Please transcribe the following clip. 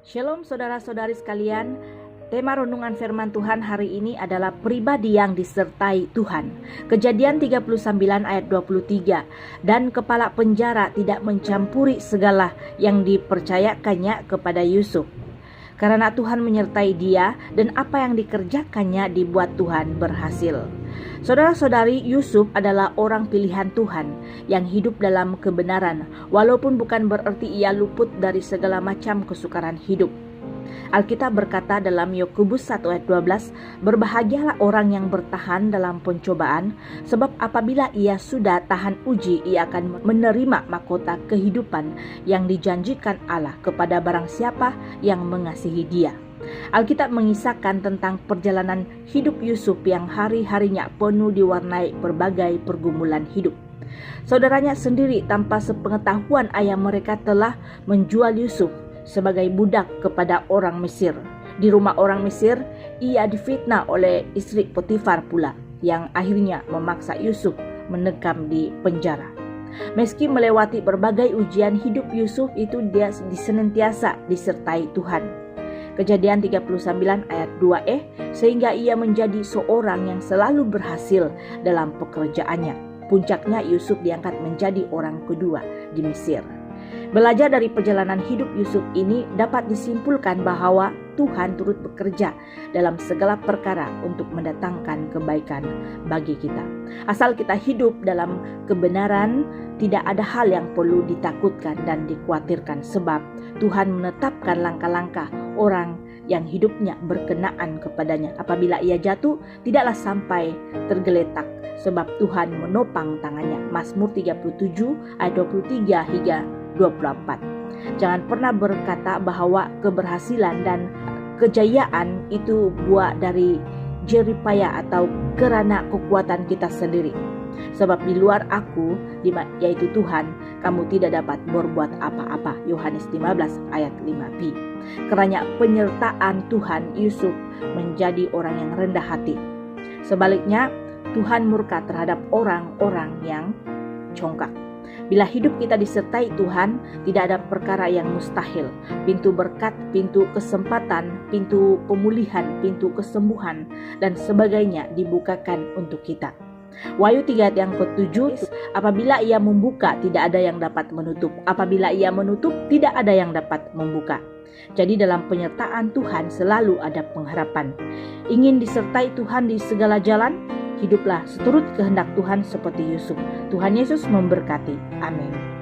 Shalom saudara-saudari sekalian, tema renungan firman Tuhan hari ini adalah pribadi yang disertai Tuhan. Kejadian 39 ayat 23, dan kepala penjara tidak mencampuri segala yang dipercayakannya kepada Yusuf. Karena Tuhan menyertai dia dan apa yang dikerjakannya dibuat Tuhan berhasil. Saudara-saudari, Yusuf adalah orang pilihan Tuhan yang hidup dalam kebenaran, walaupun bukan berarti ia luput dari segala macam kesukaran hidup. Alkitab berkata dalam Yakobus 1 ayat 12, berbahagialah orang yang bertahan dalam pencobaan, sebab apabila ia sudah tahan uji, ia akan menerima mahkota kehidupan yang dijanjikan Allah kepada barang siapa yang mengasihi dia. Alkitab mengisahkan tentang perjalanan hidup Yusuf yang hari-harinya penuh diwarnai berbagai pergumulan hidup. Saudaranya sendiri tanpa sepengetahuan ayah mereka telah menjual Yusuf sebagai budak kepada orang Mesir. Di rumah orang Mesir, ia difitnah oleh istri Potifar pula, yang akhirnya memaksa Yusuf menekam di penjara. Meski melewati berbagai ujian, hidup Yusuf itu dia senantiasa disertai Tuhan. Kejadian 39 ayat 2e, sehingga ia menjadi seorang yang selalu berhasil dalam pekerjaannya. Puncaknya Yusuf diangkat menjadi orang kedua di Mesir. Belajar dari perjalanan hidup Yusuf ini dapat disimpulkan bahwa Tuhan turut bekerja dalam segala perkara untuk mendatangkan kebaikan bagi kita. Asal kita hidup dalam kebenaran, tidak ada hal yang perlu ditakutkan dan dikhawatirkan, sebab Tuhan menetapkan langkah-langkah orang yang hidupnya berkenaan kepadanya. Apabila ia jatuh, tidaklah sampai tergeletak, sebab Tuhan menopang tangannya. Mazmur 37 ayat 23 hingga 24. Jangan pernah berkata bahwa keberhasilan dan kejayaan itu buah dari jeripaya atau kerana kekuatan kita sendiri. Sebab di luar aku, yaitu Tuhan, kamu tidak dapat berbuat apa-apa. Yohanes 15 ayat 5b. Kerana penyertaan Tuhan, Yusuf menjadi orang yang rendah hati. Sebaliknya, Tuhan murka terhadap orang-orang yang congkak. Bila hidup kita disertai Tuhan, tidak ada perkara yang mustahil. Pintu berkat, pintu kesempatan, pintu pemulihan, pintu kesembuhan, dan sebagainya dibukakan untuk kita. Wahyu 3 yang ke-7, apabila ia membuka, tidak ada yang dapat menutup. Apabila ia menutup, tidak ada yang dapat membuka. Jadi dalam penyertaan Tuhan selalu ada pengharapan. Ingin disertai Tuhan di segala jalan? Hiduplah seturut kehendak Tuhan seperti Yusuf. Tuhan Yesus memberkati. Amin.